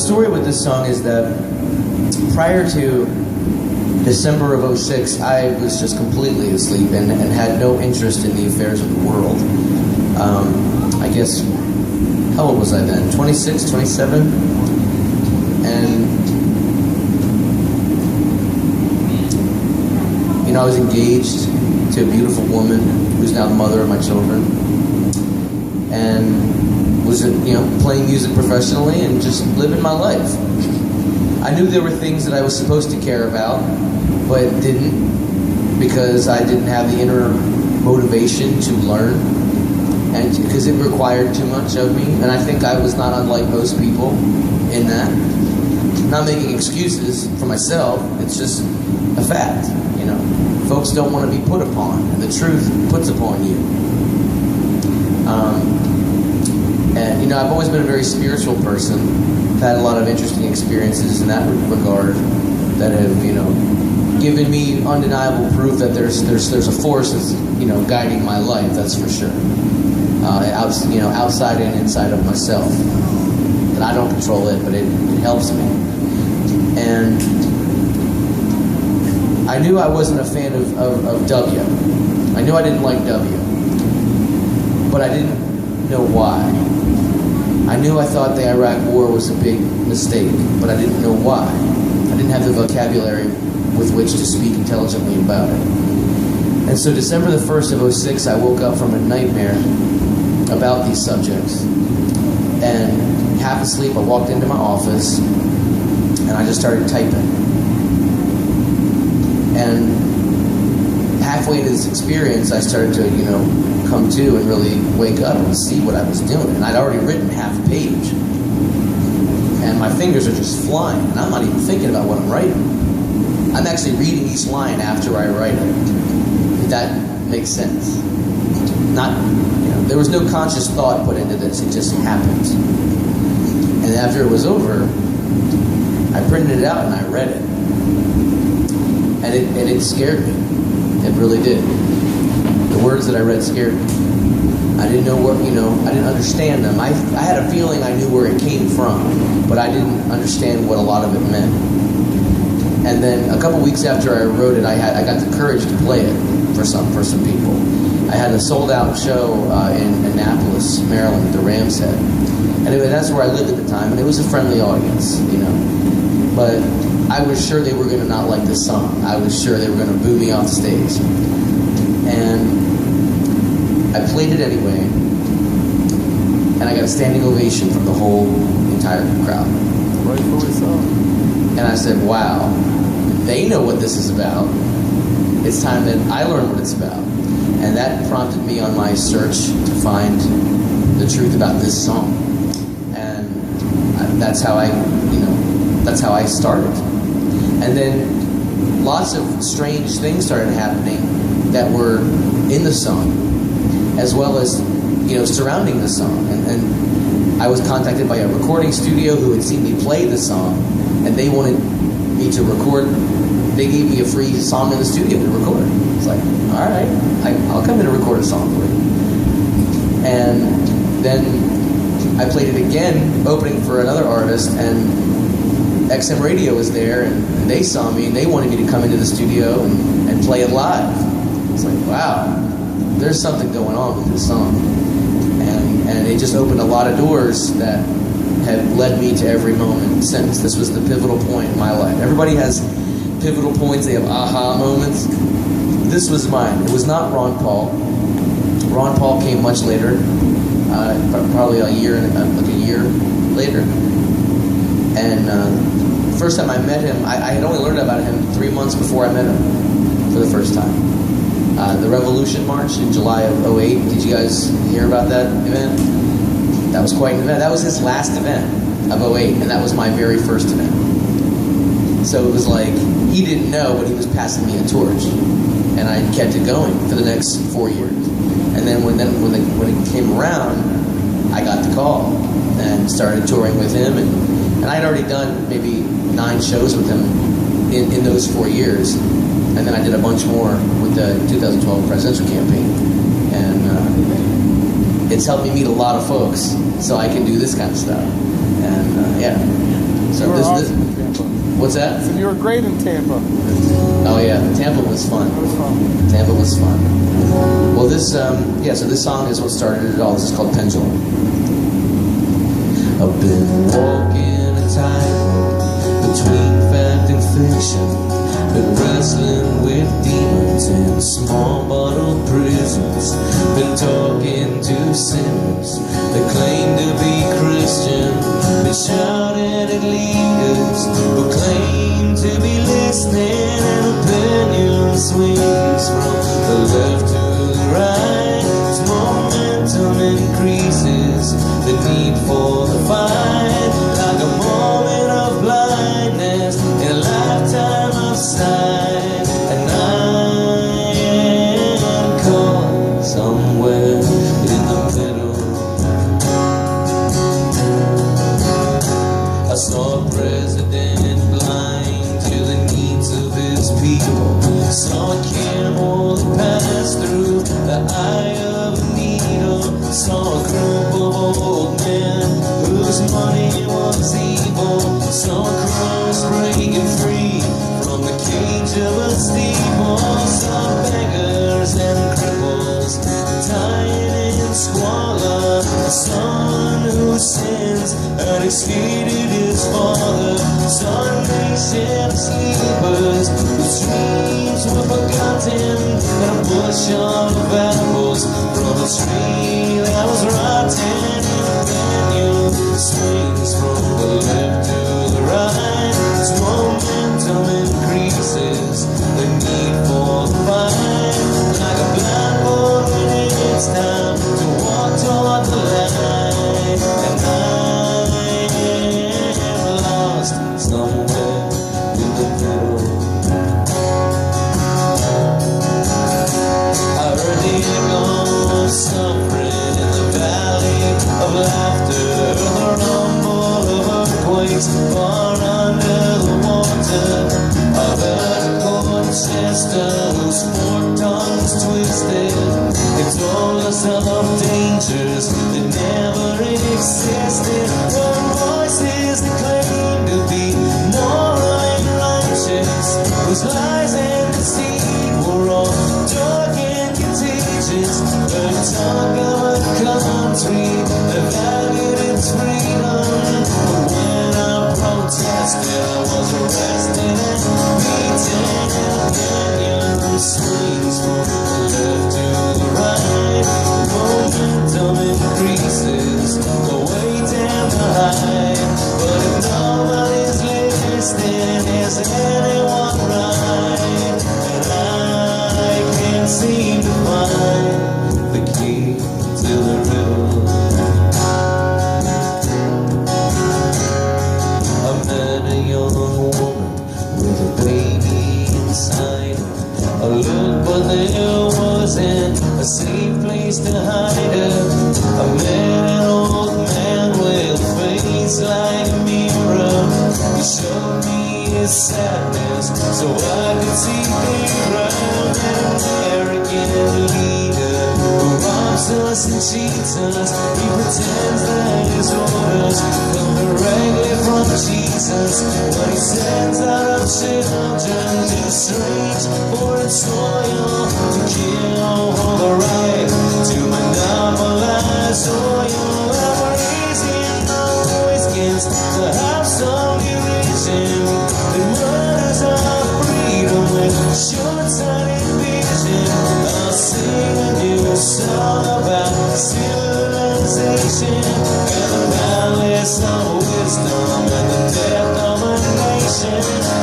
story with this song is that prior to December of '06, I was just completely asleep and had no interest in the affairs of the world. I guess, how old was I then? 26, 27? And, you know, I was engaged to a beautiful woman who's now the mother of my children. And was, you know, playing music professionally and just living my life. I knew there were things that I was supposed to care about, but didn't, because I didn't have the inner motivation to learn, and because it required too much of me. And I think I was not unlike most people in that. I'm not making excuses for myself, it's just a fact, you know. Folks don't want to be put upon, and the truth puts upon you. And, you know, I've always been a very spiritual person. I've had a lot of interesting experiences in that regard that have, you know, given me undeniable proof that there's a force that's, you know, guiding my life, that's for sure. You know, outside and inside of myself. That I don't control it, but it helps me. And I knew I wasn't a fan of W. I knew I didn't like W. But I didn't know why. I knew I thought the Iraq War was a big mistake, but I didn't know why. I didn't have the vocabulary with which to speak intelligently about it. And so December the 1st of '06, I woke up from a nightmare about these subjects. And half asleep, I walked into my office, and I just started typing. And halfway into this experience, I started to, you know, come to and really wake up and see what I was doing. And I'd already written half a page. And my fingers are just flying, and I'm not even thinking about what I'm writing. I'm actually reading each line after I write it. If that makes sense. Not, you know, there was no conscious thought put into this, it just happened. And after it was over, I printed it out and I read it. And it scared me. It really did. The words that I read scared me. I didn't know what, you know, I didn't understand them. I had a feeling I knew where it came from, but I didn't understand what a lot of it meant. And then a couple weeks after I wrote it, I got the courage to play it for some people. I had a sold-out show in Annapolis, Maryland, at the Rams Head. Anyway, that's where I lived at the time, and it was a friendly audience, you know. But I was sure they were going to not like this song. I was sure they were going to boo me off the stage. And I played it anyway, and I got a standing ovation from the whole entire crowd. Rightfully so. And I said, wow, they know what this is about. It's time that I learn what it's about. And that prompted me on my search to find the truth about this song. And that's how that's how I started. And then lots of strange things started happening that were in the song, as well as, you know, surrounding the song. And I was contacted by a recording studio who had seen me play the song, and they wanted me to record. They gave me a free song in the studio to record. It's like, all right, I'll come in and record a song for you. And then I played it again, opening for another artist, and XM Radio was there, and they saw me, and they wanted me to come into the studio and play it live. It's like, wow, there's something going on with this song. And it just opened a lot of doors that have led me to every moment since. This was the pivotal point in my life. Everybody has pivotal points, they have aha moments. This was mine. It was not Ron Paul. Ron Paul came much later, probably a year later. And first time I met him, I had only learned about him 3 months before I met him for the first time. The Revolution March in July of '08. Did you guys hear about that event? That was quite an event. That was his last event of '08, and that was my very first event. So it was like, he didn't know, but he was passing me a torch. And I kept it going for the next 4 years. And then when it came around, I got the call and started touring with him. And I'd already done maybe 9 shows with him in those 4 years. And then I did a bunch more with the 2012 presidential campaign. And it's helped me meet a lot of folks, so I can do this kind of stuff. And yeah. So You were awesome in Tampa. what's that? So you were great in Tampa. Oh yeah, Tampa was fun. It was fun. Tampa was fun. Well, this so this song is what started it all. This is called Pendulum. I've been walking a tightrope between fact and fiction. Been wrestling with demons in small bottle prisons. Been talking to sinners that claim to be Christian. Been shouting at leaders who claim to be listening. And a pendulum swings from the left to the right. As momentum increases, the need for the fight. Like a moment of blindness in a lifetime of sight. And I am caught somewhere in the middle. I saw a president blind to the needs of his people. Saw a camel that passed through the eye of a needle. Saw a group of old men whose money was evil. Saw a cross breaking free from the cage of a steeple. Saw beggars and cripples dying in squalor. A son whose sins had exceeded his father. Saw a nation of sleepers whose dreams were forgotten. And a bushel of apples from a tree that was rotten. And pendulum swings from the left to the right. As momentum increases, the need for the fight. Like a blackboard when it's time to walk toward the light. And I am lost somewhere in the middle. I heard the echo of suffering in the valley of laughter. The rumble of earthquakes far under the water. I heard a cold chester whose forked tongues twisted. They told us of dangers that never existed. There were voices that claimed to be moral and righteous, whose lies and deceit were all dark and contagious. The talk of a country that valued its freedom. But when I protested, I was arrested and beaten. Pendulum swings from the left to the right. Momentum increases, the way down the high. But if nobody's listening, is anyone right? And I can't seem to find the key to the riddle. I met a young woman with a baby inside her. I looked, but there wasn't a safe place to hide her. I met an old man with a face like a mirror. He showed me his sadness so I could see clearer. An arrogant leader who robs us and cheats us. He pretends that his orders come directly from Jesus, but he sends out our children to strange foreign soil to kill all the right, to monopolize oil. And we're raising our voice against the house of division that murders our freedom with short-sighted vision. I'll sing a new song about civilization and the malice of wisdom and the death of a nation.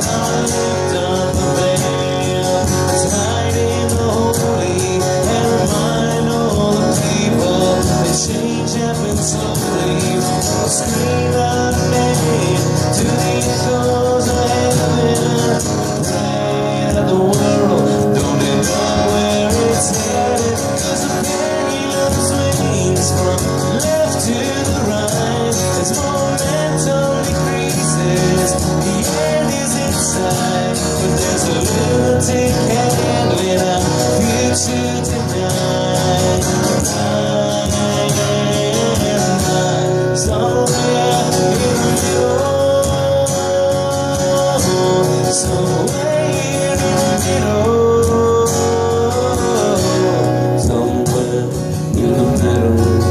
I'll lift up the veil that's hiding the holy and remind all the people that change happens slowly. I'll scream out a name to the echoes of heaven. Pray that the world don't end up where it's headed. 'Cause the pendulum swings from left to the right. It's more settled